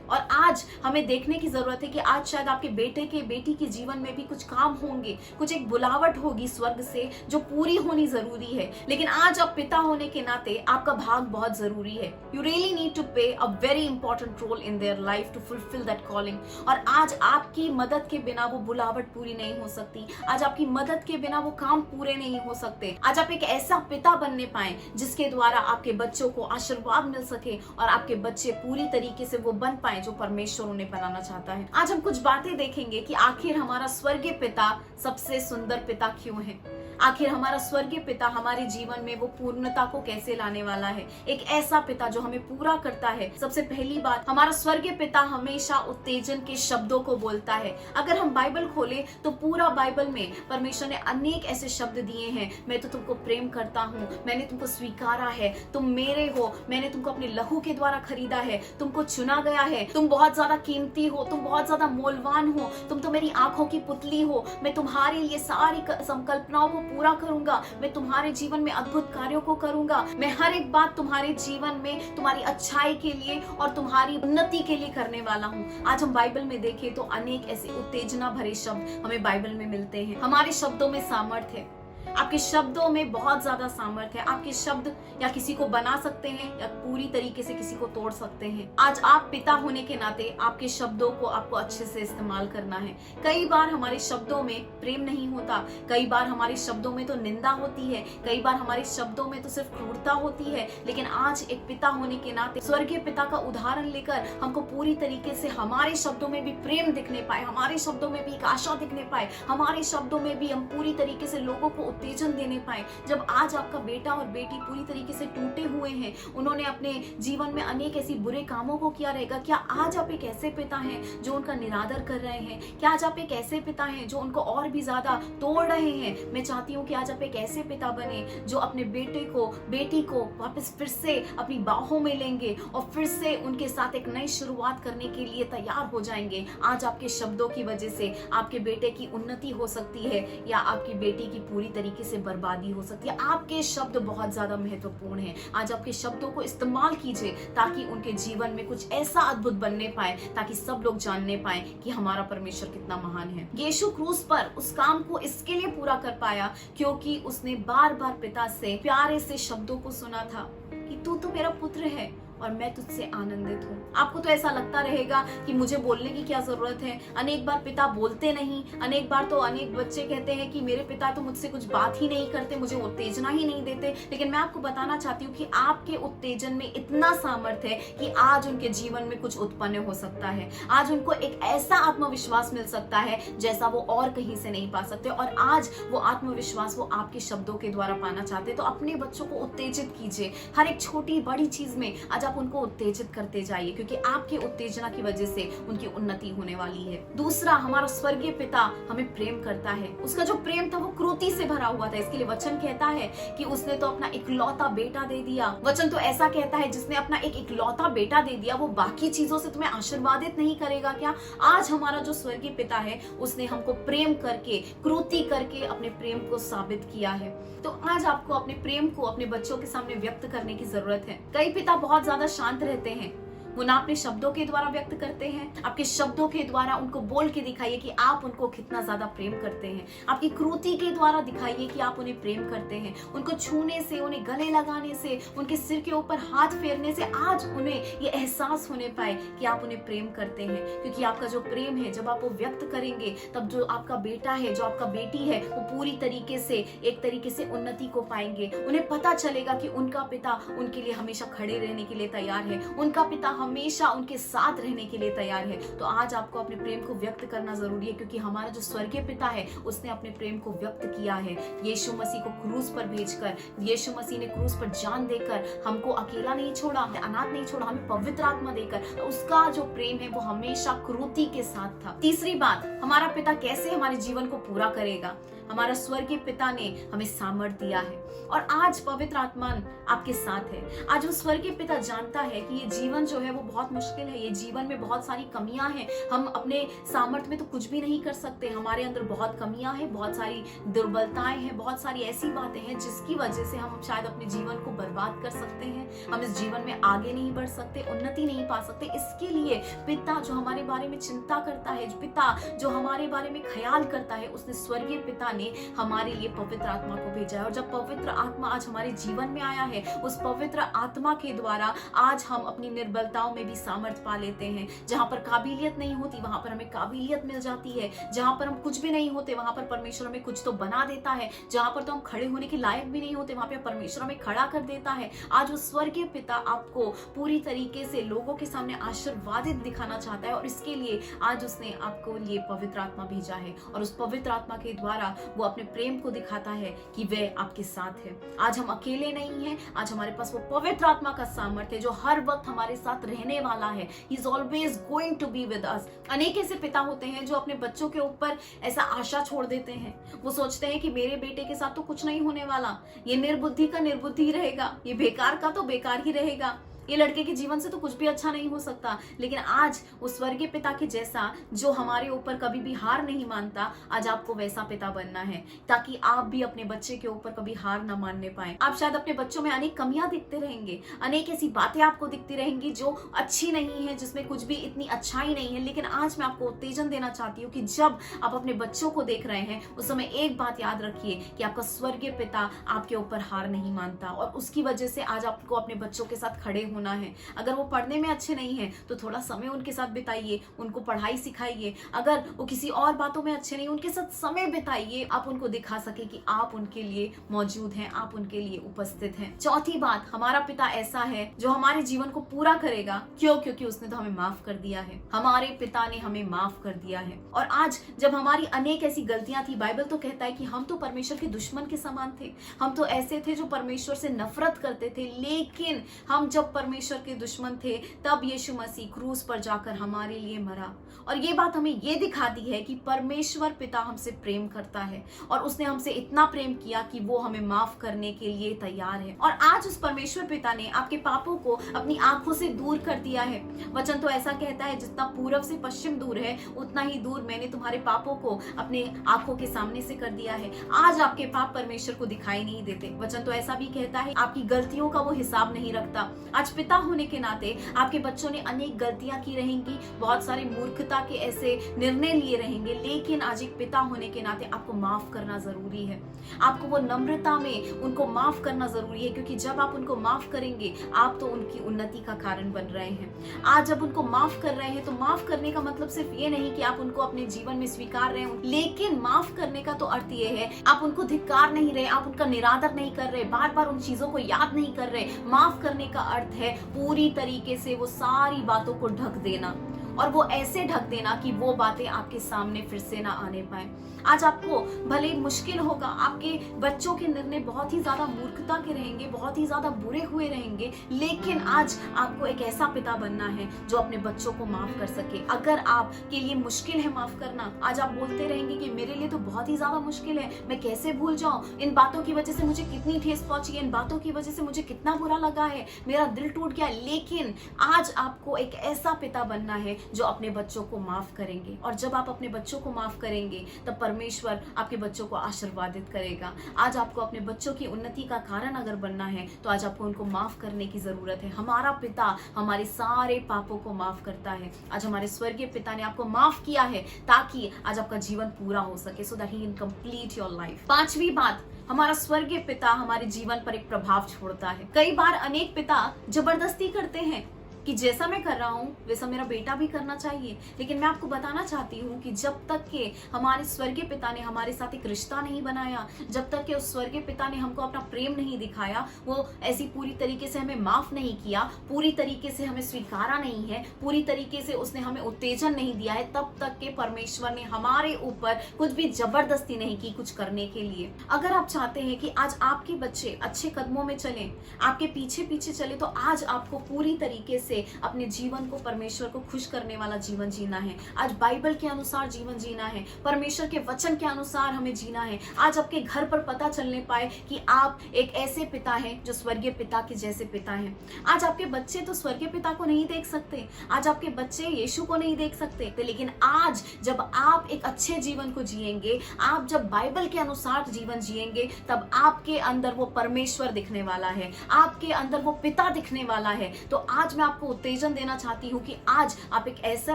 और आज हमें देखने की जरूरत है कि आज शायद आपके बेटी के जीवन में भी कुछ काम होंगे, कुछ एक बुलावट होगी स्वर्ग से जो पूरी होनी जरूरी है। लेकिन आज आप पिता होने के नाते आपका भाग बहुत जरूरी है। You really need to play a very important role in their life to fulfil that calling. और आज आपकी मदद के बिना वो बुलावट पूरी नहीं हो सकती। आज आपकी मदद के बिना वो काम पूरे नहीं हो सकते। आज आप एक ऐसा पिता बनने पाए जिसके द्वारा आपके बच्चों को आशीर्वाद मिल सके और आपके बच्चे पूरी तरीके से वो बन पाए जो परमेश्वर उन्हें बनाना चाहता है। आज हम कुछ बातें देखेंगे कि आखिर हमारा स्वर्गीय पिता सबसे सुंदर पिता क्यों है। आखिर हमारा स्वर्गीय पिता हमारे जीवन में वो पूर्णता को कैसे लाने वाला है, एक ऐसा पिता जो हमें पूरा करता है। सबसे पहली बात, हमारा स्वर्गीय पिता हमेशा उत्तेजन के शब्दों को बोलता है। अगर हम बाइबल खोले तो पूरा बाइबल में परमेश्वर ने अनेक ऐसे शब्द दिए हैं। मैं तो तुमको प्रेम करता हूँ, मैंने तुमको स्वीकारा है, तुम मेरे हो, मैंने तुमको अपने लहू के द्वारा खरीदा है, तुमको चुना गया है, तुम बहुत ज्यादा कीमती हो, तुम बहुत ज्यादा मूल्यवान हो, तुम तो मेरी आंखों की पुतली हो। मैं तुम्हारे लिए सारी संकल्पनाओं को पूरा करूंगा, मैं तुम्हारे जीवन में अद्भुत कार्यों को करूंगा, मैं हर एक बात तुम्हारे जीवन में तुम्हारी अच्छाई के लिए और तुम्हारी उन्नति के लिए करने वाला हूँ। आज हम बाइबल में देखें तो अनेक ऐसे उत्तेजना भरे शब्द हमें बाइबल में मिलते हैं। हमारे शब्दों में सामर्थ्य है, आपके शब्दों में बहुत ज्यादा सामर्थ्य है। आपके शब्द या किसी को बना सकते हैं या पूरी तरीके से किसी को तोड़ सकते हैं। आज आप पिता होने के नाते आपके शब्दों को आपको अच्छे से इस्तेमाल करना है। कई बार हमारे शब्दों में प्रेम नहीं होता, कई बार हमारे शब्दों में तो निंदा होती है, कई बार हमारे शब्दों में तो सिर्फ क्रूरता होती है। लेकिन आज एक पिता होने के नाते स्वर्गीय पिता का उदाहरण लेकर हमको पूरी तरीके से हमारे शब्दों में भी प्रेम दिखने पाए, हमारे शब्दों में भी एक आशा दिखने पाए, हमारे शब्दों में भी हम पूरी तरीके से लोगों को उत्तेजन देने पाए। जब आज आपका बेटा और बेटी पूरी तरीके से टूटे हुए हैं, उन्होंने अपने जीवन में अनेक ऐसी बुरे कामों को किया रहेगा, क्या आज आप एक ऐसे पिता हैं जो उनका निरादर कर रहे हैं? क्या आज आप एक ऐसे पिता हैं जो उनको और भी ज्यादा तोड़ रहे हैं? मैं चाहती हूँ कि आज आप एक ऐसे पिता बने जो अपने बेटे को बेटी को वापस फिर से अपनी बाहों में लेंगे और फिर से उनके साथ एक नई शुरुआत करने के लिए तैयार हो जाएंगे। आज आपके शब्दों की वजह से आपके बेटे की उन्नति हो सकती है या आपकी बेटी की पूरी तरीके से बर्बादी हो सकती है। आपके शब्द बहुत ज्यादा महत्वपूर्ण हैं। आज आपके शब्दों को इस्तेमाल कीजिए ताकि उनके जीवन में कुछ ऐसा अद्भुत बनने पाए, ताकि सब लोग जानने पाए कि हमारा परमेश्वर कितना महान है। यीशु क्रूस पर उस काम को इसके लिए पूरा कर पाया क्योंकि उसने बार बार पिता से प्यारे से शब्दों को सुना था कि तू तो मेरा पुत्र है और मैं तुझसे आनंदित हूँ। आपको तो ऐसा लगता रहेगा कि मुझे बोलने की क्या जरूरत है। अनेक बार पिता बोलते नहीं, अनेक बार तो अनेक बच्चे कहते हैं कि मेरे पिता तो मुझसे कुछ बात ही नहीं करते, मुझे उत्तेजना ही नहीं देते। लेकिन मैं आपको बताना चाहती हूँ कि आपके उत्तेजन में इतना सामर्थ्य है कि आज उनके जीवन में कुछ उत्पन्न हो सकता है। आज उनको एक ऐसा आत्मविश्वास मिल सकता है जैसा वो और कहीं से नहीं पा सकते। और आज वो आत्मविश्वास वो आपके शब्दों के द्वारा पाना चाहते हैं। तो अपने बच्चों को उत्तेजित कीजिए, हर एक छोटी बड़ी चीज में आज आप उनको उत्तेजित करते जाइए, क्योंकि आपकी उत्तेजना की वजह से उनकी उन्नति होने वाली है। दूसरा, हमारा स्वर्गीय पिता हमें प्रेम करता है। उसका जो प्रेम था वो क्रोधी से भरा हुआ था। इसके लिए वचन कहता है कि उसने तो अपना इकलौता बेटा दे दिया। वचन तो ऐसा कहता है जिसने अपना एक इकलौता बेटा दे दिया वो बाकी चीजों से तुम्हें आशीर्वादित नहीं करेगा क्या? आज हमारा जो स्वर्गीय पिता है उसने हमको प्रेम करके, क्रोधी करके अपने प्रेम को साबित किया है। तो आज आपको अपने प्रेम को अपने बच्चों के सामने व्यक्त करने की जरूरत है। कई पिता बहुत ज्यादा शांत रहते हैं, वो ना अपने शब्दों के द्वारा व्यक्त करते हैं। आपके शब्दों के द्वारा उनको बोल के दिखाइए कि आप उनको कितना ज्यादा प्रेम करते हैं। आपकी क्रोधी के द्वारा दिखाइए कि आप उन्हें प्रेम करते हैं। उनको छूने से, उन्हें गले लगाने से, उनके सिर के ऊपर हाथ फेरने से आज उन्हें ये एहसास होने पाए कि आप उन्हें प्रेम करते हैं। क्योंकि आपका जो प्रेम है जब आप वो व्यक्त करेंगे तब जो आपका बेटा है, जो आपका बेटी है, वो पूरी तरीके से एक तरीके से उन्नति को पाएंगे। उन्हें पता चलेगा कि उनका पिता उनके लिए हमेशा खड़े रहने के लिए तैयार है, उनका पिता हमेशा उनके साथ रहने के लिए तैयार है। तो आज आपको अपने प्रेम को व्यक्त करना जरूरी है, क्योंकि हमारा जो स्वर्गीय पिता है उसने अपने प्रेम को व्यक्त किया है। यीशु मसीह को क्रूस पर भेजकर, यीशु मसीह ने क्रूस पर जान देकर हमको अकेला नहीं छोड़ा, हमें अनाथ नहीं छोड़ा, हमें पवित्र आत्मा देकर। उसका जो प्रेम है वो हमेशा क्रोधी के साथ था। तीसरी बात, हमारा पिता कैसे हमारे जीवन को पूरा करेगा? हमारा स्वर्गीय पिता ने हमें सामर्थ दिया है और आज पवित्र आत्मा आपके साथ है। आज वो स्वर्गीय पिता जानता है कि ये जीवन जो है वो बहुत मुश्किल है, ये जीवन में बहुत सारी कमियां हैं, हम अपने सामर्थ्य में तो कुछ भी नहीं कर सकते, हमारे अंदर बहुत कमियां हैं, बहुत सारी दुर्बलताएं हैं, बहुत सारी ऐसी बातें हैं जिसकी वजह से हम शायद अपने जीवन को बर्बाद कर सकते हैं, हम इस जीवन में आगे नहीं बढ़ सकते, उन्नति नहीं पा सकते। इसके लिए पिता जो हमारे बारे में चिंता करता है, पिता जो हमारे बारे में ख्याल करता है, उसने स्वर्गीय पिता ने हमारे लिए पवित्र आत्मा को भेजा है। और जब पवित्र आत्मा आज हमारे जीवन में आया है, उस पवित्र आत्मा के द्वारा आज हम अपनी निर्बलताओं में भी सामर्थ पा लेते हैं। जहां पर काबिलियत नहीं होती वहां पर हमें काबिलियत मिल जाती है, जहां पर हम कुछ भी नहीं होते वहां पर परमेश्वर हमें कुछ तो बना देता है, जहां पर तो हम खड़े होने के लायक भी नहीं होते वहां पर परमेश्वर हमें खड़ा कर देता है। आज उस स्वर्गीय पिता आपको पूरी तरीके से लोगों के सामने आशीर्वादित दिखाना चाहता है और इसके लिए आज उसने आपको लिए पवित्र आत्मा भेजा है और उस पवित्र आत्मा के द्वारा वो अपने प्रेम को दिखाता है कि वह आपके साथ है। आज हम अकेले नहीं हैं, आज हमारे पास वो पवित्र आत्मा का सामर्थ्य है जो हर वक्त हमारे साथ रहने वाला है। He is always going to be with us। अनेक ऐसे पिता होते हैं जो अपने बच्चों के ऊपर ऐसा आशा छोड़ देते हैं, वो सोचते हैं कि मेरे बेटे के साथ तो कुछ नहीं होने वाला, ये निर्बुद्धि का निर्बुद्धि ही रहेगा, ये बेकार का तो बेकार ही रहेगा, ये लड़के के जीवन से तो कुछ भी अच्छा नहीं हो सकता। लेकिन आज उस स्वर्गीय पिता के जैसा जो हमारे ऊपर कभी भी हार नहीं मानता, आज आपको वैसा पिता बनना है ताकि आप भी अपने बच्चे के ऊपर कभी हार ना मानने पाए। आप शायद अपने बच्चों में अनेक कमियां दिखते रहेंगे, अनेक ऐसी बातें आपको दिखती रहेंगी जो अच्छी नहीं है, जिसमें कुछ भी इतनी अच्छाई नहीं है। लेकिन आज मैं आपको उत्तेजन देना चाहती हूँ कि जब आप अपने बच्चों को देख रहे हैं उस समय एक बात याद रखिए कि आपका स्वर्गीय पिता आपके ऊपर हार नहीं मानता और उसकी वजह से आज आपको अपने बच्चों के साथ खड़े होना है। अगर वो पढ़ने में अच्छे नहीं हैं तो थोड़ा समय उनके साथ बिताइए, उनको पढ़ाई सिखाइए। अगर वो किसी और बातों में अच्छे नहीं, उनके साथ समय बिताइए, आप उनको दिखा सके कि आप उनके लिए मौजूद हैं, आप उनके लिए उपस्थित हैं। चौथी बात, हमारा पिता ऐसा है जो हमारे जीवन को पूरा करेगा। क्यों? क्योंकि उसने तो हमें माफ कर दिया है, हमारे पिता ने हमें माफ कर दिया है। और आज जब हमारी अनेक ऐसी गलतियां थी, बाइबल तो कहता है कि हम तो परमेश्वर के दुश्मन के समान थे, हम तो ऐसे थे जो परमेश्वर से नफरत करते थे। लेकिन हम जब परमेश्वर के दुश्मन थे तब यीशु मसीह क्रूस पर जाकर हमारे लिए मरा और ये बात हमें ये दिखाती है कि परमेश्वर पिता हमसे प्रेम करता है और उसने हमसे इतना प्रेम किया कि वो हमें माफ करने के लिए तैयार है। और आज उस परमेश्वर पिता ने आपके पापों को अपनी आंखों से दूर कर दिया है। वचन तो ऐसा कहता है, जितना पूर्व से पश्चिम दूर है उतना ही दूर मैंने तुम्हारे पापों को अपने आंखों के सामने से कर दिया है। आज आपके पाप परमेश्वर को दिखाई नहीं देते। वचन तो ऐसा भी कहता है, आपकी गलतियों का वो हिसाब नहीं रखता। आज पिता होने के नाते आपके बच्चों ने अनेक गलतियां की रहेंगी, बहुत सारे मूर्खता के ऐसे निर्णय लिए रहेंगे, लेकिन आज एक पिता होने के नाते आपको माफ करना जरूरी है। आपको वो नम्रता में उनको माफ करना जरूरी है, क्योंकि जब आप उनको माफ करेंगे आप तो उनकी उन्नति का कारण बन रहे हैं। आज जब उनको माफ कर रहे हैं तो माफ करने का मतलब सिर्फ ये नहीं कि आप उनको अपने जीवन में स्वीकार रहे हैं, लेकिन माफ करने का तो अर्थ ये है आप उनको धिक्कार नहीं रहे, आप उनका निरादर नहीं कर रहे, बार बार उन चीजों को याद नहीं कर रहे। माफ करने का अर्थ है पूरी तरीके से वो सारी बातों को ढक देना, और वो ऐसे ढक देना कि वो बातें आपके सामने फिर से ना आने पाए। आज आपको भले मुश्किल होगा, आपके बच्चों के निर्णय बहुत ही ज्यादा मूर्खता के रहेंगे, बहुत ही ज्यादा बुरे हुए रहेंगे, लेकिन आज आपको एक ऐसा पिता बनना है जो अपने बच्चों को माफ कर सके। अगर आपके लिए मुश्किल है माफ करना, आज आप बोलते रहेंगे कि मेरे लिए तो बहुत ही ज्यादा मुश्किल है, मैं कैसे भूल जाऊं, इन बातों की वजह से मुझे कितनी ठेस पहुंची है, इन बातों की वजह से मुझे कितना बुरा लगा है, मेरा दिल टूट गया। लेकिन आज आपको एक ऐसा पिता बनना है जो अपने बच्चों को माफ करेंगे, और जब आप अपने बच्चों को माफ करेंगे तब परमेश्वर आपके बच्चों को आशीर्वादित करेगा। आज आपको अपने बच्चों की उन्नति का कारण अगर बनना है तो आज आपको उनको माफ करने की जरूरत है। हमारा पिता हमारे सारे पापों को माफ करता है। आज हमारे स्वर्गीय पिता ने आपको माफ किया है ताकि आज आपका जीवन पूरा हो सके, so that he can complete your life. पांचवी बात, हमारा स्वर्गीय पिता हमारे जीवन पर एक प्रभाव छोड़ता है। कई बार अनेक पिता जबरदस्ती करते हैं कि जैसा मैं कर रहा हूँ वैसा मेरा बेटा भी करना चाहिए, लेकिन मैं आपको बताना चाहती हूँ कि जब तक के हमारे स्वर्गीय पिता ने हमारे साथ एक रिश्ता नहीं बनाया, जब तक के उस स्वर्गीय पिता ने हमको अपना प्रेम नहीं दिखाया, वो ऐसी पूरी तरीके से हमें माफ नहीं किया, पूरी तरीके से हमें स्वीकारा नहीं है, पूरी तरीके से उसने हमें उत्तेजन नहीं दिया है, तब तक के परमेश्वर ने हमारे ऊपर कुछ भी जबरदस्ती नहीं की कुछ करने के लिए। अगर आप चाहते हैं कि आज आपके बच्चे अच्छे कदमों में चलें, आपके पीछे पीछे चले, तो आज आपको पूरी तरीके से से अपने जीवन को परमेश्वर को खुश करने वाला जीवन जीना है। आज बाइबल के अनुसार जीवन जीना है, परमेश्वर के वचन के अनुसार हमें जीना है। आज आपके घर पर पता चलने पाए कि आप एक ऐसे पिता हैं जो स्वर्गीय पिता के जैसे पिता हैं। आज आपके बच्चे तो स्वर्गीय पिता को नहीं देख सकते, आज आपके बच्चे यीशु को नहीं देख सकते, लेकिन आज जब आप एक अच्छे जीवन को जिएंगे, आप जब बाइबल के अनुसार जीवन जिएंगे, तब आपके अंदर वो परमेश्वर दिखने वाला है, आपके अंदर वो पिता दिखने वाला है। तो आज मैं आपको उत्तेजन देना चाहती हूँ कि आज आप एक ऐसा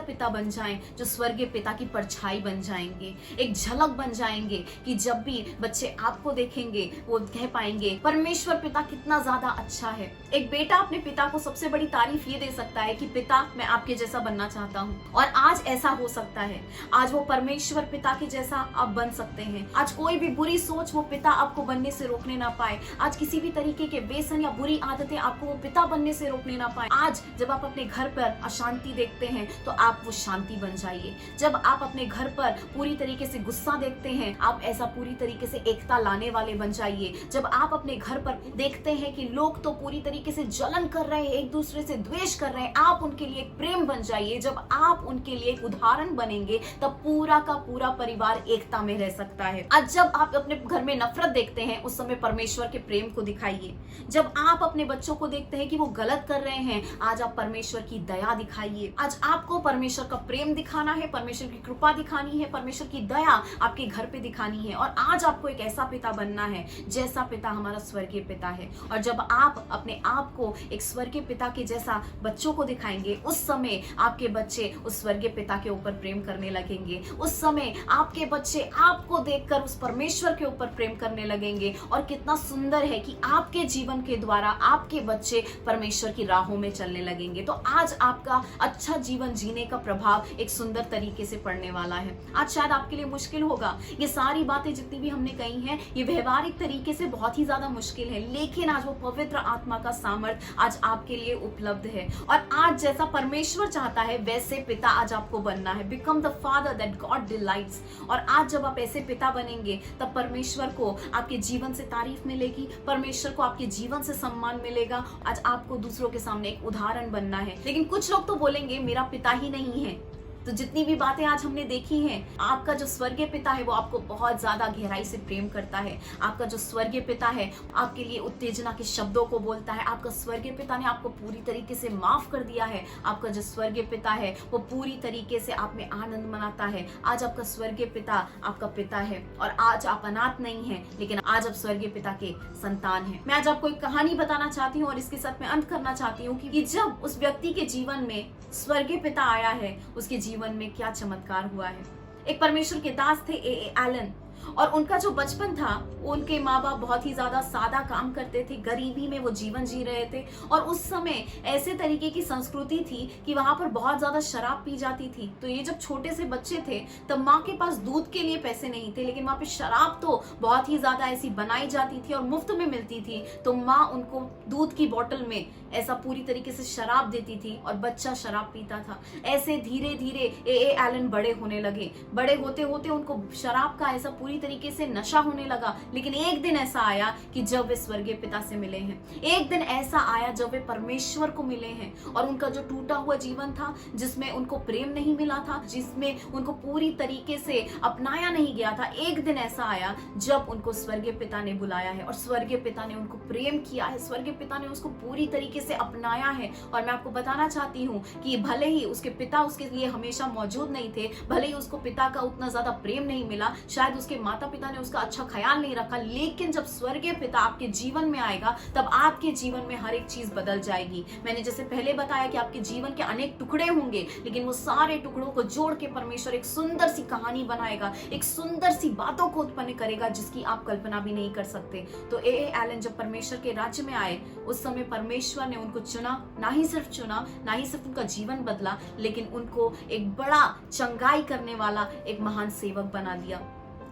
पिता बन जाएं जो स्वर्गीय पिता की परछाई बन जाएंगे, एक झलक बन जाएंगे कि जब भी बच्चे आपको देखेंगे वो कह पाएंगे परमेश्वर पिता कितना ज्यादा अच्छा है। एक बेटा अपने पिता को सबसे बड़ी तारीफ ये दे सकता है कि पिता मैं आपके जैसा बनना चाहता हूँ, और आज ऐसा हो सकता है। आज वो परमेश्वर पिता के जैसा आप बन सकते हैं। आज कोई भी बुरी सोच वो पिता आपको बनने से रोकने ना पाए, आज किसी भी तरीके के व्यसन या बुरी आदतें आपको वो पिता बनने से रोकने ना पाए। आज जब आप अपने घर पर अशांति देखते हैं तो आप वो शांति बन जाइए। जब आप अपने घर पर पूरी तरीके से गुस्सा देखते हैं, आप ऐसा पूरी तरीके से एकता लाने वाले बन जाइए। जब आप अपने घर पर देखते हैं कि लोग तो पूरी तरीके से जलन कर रहे हैं, एक दूसरे से द्वेष कर रहे हैं, आप उनके लिए एक प्रेम बन जाइए। जब आप उनके लिए एक उदाहरण बनेंगे तब पूरा का पूरा परिवार एकता में रह सकता है। आज जब आप अपने घर में नफरत देखते हैं, उस समय परमेश्वर के प्रेम को दिखाइए। जब आप अपने बच्चों को देखते हैं कि वो गलत कर रहे हैं, आज आप परमेश्वर की दया दिखाइए। आज आपको परमेश्वर का प्रेम दिखाना है, परमेश्वर की कृपा दिखानी है, परमेश्वर की दया आपके घर पे दिखानी है। और आज आपको एक ऐसा पिता बनना है जैसा पिता हमारा स्वर्गीय पिता है। और जब आप अपने आप को एक स्वर्गीय पिता के जैसा बच्चों को दिखाएंगे, उस समय आपके बच्चे उस स्वर्गीय पिता के ऊपर प्रेम करने लगेंगे। उस समय आपके बच्चे आपको देखकर उस परमेश्वर के ऊपर प्रेम करने लगेंगे। और कितना सुंदर है कि आपके जीवन के द्वारा आपके बच्चे परमेश्वर की राहों में चलने लगेंगे। तो आज आपका अच्छा जीवन जीने का प्रभाव एक सुंदर तरीके से पड़ने वाला है। आज शायद आपके लिए मुश्किल होगा, ये सारी बातें जितनी भी हमने कही हैं, ये व्यवहारिक तरीके से बहुत ही ज्यादा मुश्किल है, लेकिन आज वो पवित्र आत्मा का सामर्थ आज आपके लिए उपलब्ध है। और आज जैसा परमेश्वर चाहता है वैसे पिता आज आपको बनना है। Become the father that God delights. और आज जब आप ऐसे पिता बनेंगे तब परमेश्वर को आपके जीवन से तारीफ मिलेगी, परमेश्वर को आपके जीवन से सम्मान मिलेगा। आज आपको दूसरों के सामने एक उदाहरण बनना है। लेकिन कुछ लोग तो बोलेंगे मेरा पिता ही नहीं है। तो जितनी भी बातें आज हमने देखी हैं, आपका जो स्वर्गीय पिता है वो आपको बहुत ज्यादा गहराई से प्रेम करता है। आपका जो स्वर्गीय पिता है आपके लिए उत्तेजना के शब्दों को बोलता है। आपका स्वर्गीय पिता ने आपको पूरी तरीके से माफ कर दिया है। आपका जो स्वर्गीय पिता है वो पूरी तरीके से आप में आनंद मनाता है। आज आपका स्वर्गीय पिता आपका पिता है, और आज आप अनाथ नहीं है, लेकिन आज आप स्वर्गीय पिता के संतान हैं। मैं आज आपको एक कहानी बताना चाहती हूँ और इसके साथ मैं अंत करना चाहती हूँ कि जब उस व्यक्ति के जीवन में स्वर्गीय पिता आया है, उसके जीवन में क्या चमत्कार हुआ है। एक परमेश्वर के दास थे ए एलन, और उनका जो बचपन था, उनके माँ बाप बहुत ही ज्यादा सादा काम करते थे, गरीबी में वो जीवन जी रहे थे। और उस समय ऐसे तरीके की संस्कृति थी कि वहां पर बहुत ज्यादा शराब पी जाती थी। तो ये जब छोटे से बच्चे थे तब माँ के पास दूध के लिए पैसे नहीं थे, लेकिन वहां पे शराब तो बहुत ही ज्यादा ऐसी बनाई जाती थी और मुफ्त में मिलती थी। तो माँ उनको दूध की बोतल में ऐसा पूरी तरीके से शराब देती थी और बच्चा शराब पीता था। ऐसे धीरे धीरे ए एलन बड़े होने लगे। बड़े होते होते उनको शराब का ऐसा पूरी तरीके से नशा होने लगा। लेकिन एक दिन ऐसा आया कि जब वे स्वर्गीय पिता से मिले हैं, एक दिन ऐसा आया जब वे परमेश्वर को मिले हैं, और उनका जो टूटा हुआ जीवन था, जिसमें उनको प्रेम नहीं मिला था, जिसमें उनको पूरी तरीके से अपनाया नहीं गया था, एक दिन ऐसा आया जब उनको स्वर्गीय पिता ने बुलाया है और स्वर्गीय पिता ने उनको प्रेम किया है। स्वर्गीय पिता ने उसको पूरी तरीके से अपनाया है। और मैं आपको बताना चाहती हूँ कि भले ही उसके पिता उसके लिए हमेशा मौजूद नहीं थे, भले ही उसको पिता का उतना ज्यादा प्रेम नहीं मिला, शायद उसके माता पिता ने उसका अच्छा ख्याल नहीं रखा, लेकिन जब स्वर्गीय पिता आपके जीवन में आएगा तब आपके जीवन में हर एक चीज बदल जाएगी। मैंने जैसे पहले बताया कि आपके जीवन के अनेक टुकड़े होंगे, लेकिन वो सारे टुकड़ों को जोड़ के परमेश्वर एक सुंदर सी कहानी बनाएगा, एक सुंदर सी बातों को उत्पन्न करेगा जिसकी आप कल्पना भी नहीं कर सकते। तो ए एलन जब परमेश्वर के राज्य में आए, उस समय परमेश्वर ने उनको चुना, ना ही सिर्फ उनका जीवन बदला, लेकिन उनको एक बड़ा चंगाई करने वाला एक महान सेवक बना दिया।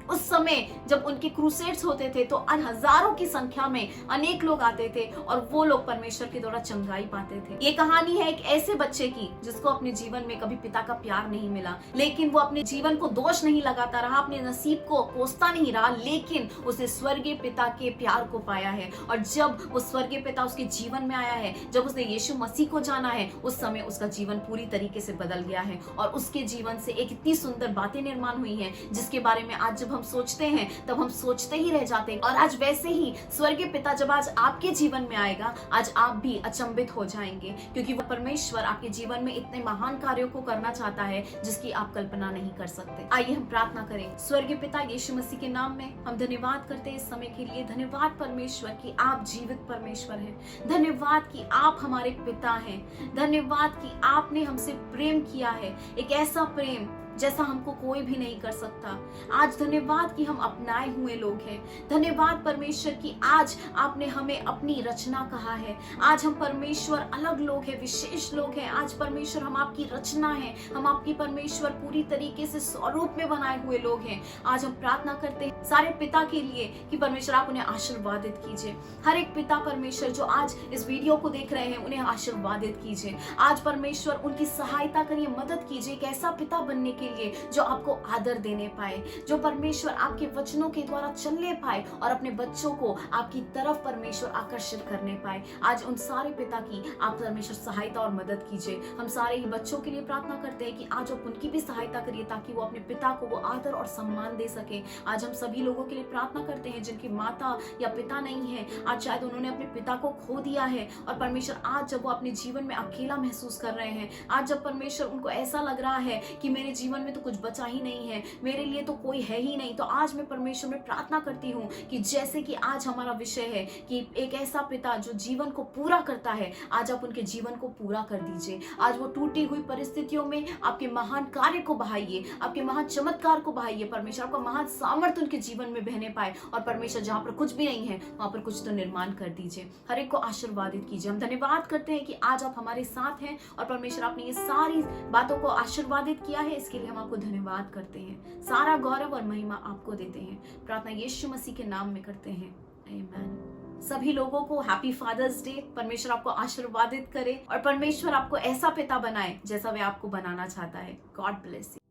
उस समय जब उनके क्रूसेड्स होते थे तो हजारों की संख्या में अनेक लोग आते थे और वो लोग परमेश्वर के द्वारा चंगाई पाते थे। ये कहानी है एक ऐसे बच्चे की जिसको अपने जीवन में कभी पिता का प्यार नहीं मिला, लेकिन वो अपने जीवन को दोष नहीं लगाता रहा, अपने नसीब को कोसता नहीं रहा, लेकिन उसने स्वर्गीय पिता के प्यार को पाया है। और जब वो स्वर्गीय पिता उसके जीवन में आया है, जब उसने यीशु मसीह को जाना है, उस समय उसका जीवन पूरी तरीके से बदल गया है और उसके जीवन से एक इतनी सुंदर बातें निर्माण हुई हैं जिसके बारे में आज जब हम सोचते हैं तब हम सोचते ही रह जाते हैं। और आज वैसे ही स्वर्गीय पिता जब आज आपके जीवन में आएगा, आज आप भी अचंभित हो जाएंगे, क्योंकि वो परमेश्वर आपके जीवन में इतने महान कार्यों को करना चाहता है जिसकी आप कल्पना नहीं कर सकते। आइए हम प्रार्थना करें। स्वर्गीय पिता, यीशु मसीह के नाम में हम धन्यवाद करते हैं इस समय के लिए। धन्यवाद परमेश्वर कि आप जीवित परमेश्वर हैं। धन्यवाद कि आप हमारे पिता हैं। धन्यवाद कि आपने हमसे प्रेम किया है, एक ऐसा प्रेम जैसा हमको कोई भी नहीं कर सकता। आज धन्यवाद कि हम अपनाए हुए लोग हैं। धन्यवाद परमेश्वर कि आज आपने हमें अपनी रचना कहा है। आज हम परमेश्वर अलग लोग हैं, विशेष लोग हैं। आज परमेश्वर हम आपकी रचना है, हम आपकी परमेश्वर पूरी तरीके से स्वरूप में बनाए हुए लोग हैं। आज हम प्रार्थना करते हैं सारे पिता के लिए कि परमेश्वर आप उन्हें आशीर्वादित कीजिए। हर एक पिता परमेश्वर जो आज इस वीडियो को देख रहे हैं, उन्हें आशीर्वादित कीजिए। आज परमेश्वर उनकी सहायता करिए, मदद कीजिए एक ऐसा पिता बनने के लिए जो आपको आदर देने पाए, जो परमेश्वर आपके वचनों के द्वारा चलने पाए और अपने बच्चों को आपकी तरफ परमेश्वर आकर्षित करने पाए। आज उन सारे पिता की आप परमेश्वर सहायता और मदद कीजिए। हम सारे ही बच्चों के लिए प्रार्थना करते हैं कि आज आप उनकी भी सहायता करिए ताकि वो अपने पिता को वो आदर और सम्मान दे सके। आज हम सभी लोगों के लिए प्रार्थना करते हैं जिनकी माता या पिता नहीं है, आज शायद उन्होंने अपने पिता को खो दिया है और परमेश्वर आज जब वो अपने जीवन में अकेला महसूस कर रहे हैं, आज जब परमेश्वर उनको ऐसा लग रहा है कि मेरे जीवन में तो कुछ बचा ही नहीं है, मेरे लिए तो कोई है ही नहीं, तो आज मैं परमेश्वर में प्रार्थना करती हूँ कि जैसे कि आज हमारा विषय है कि एक ऐसा पिता जो जीवन को पूरा करता है, आज आप उनके जीवन को पूरा कर दीजिए। आज वो टूटी हुई परिस्थितियों में आपके महान कार्य को बहाइए, आपके महान चमत्कार को बहाइए। परमेश्वर आपका महान सामर्थ्य उनके जीवन में बहने पाए और परमेश्वर जहाँ पर कुछ भी नहीं है वहां पर कुछ तो निर्माण कर दीजिए। हर एक को आशीर्वादित कीजिए। हम धन्यवाद करते हैं कि आज आप हमारे साथ हैं और परमेश्वर आपने ये सारी बातों को आशीर्वादित किया है, इसके लिए हम आपको धन्यवाद करते हैं। सारा गौरव और महिमा आपको देते हैं। प्रार्थना यीशु मसीह के नाम में करते हैं, आमीन। सभी लोगों को हैप्पी फादर्स डे। परमेश्वर आपको आशीर्वादित करे और परमेश्वर आपको ऐसा पिता बनाए जैसा वे आपको बनाना चाहता है। God bless you.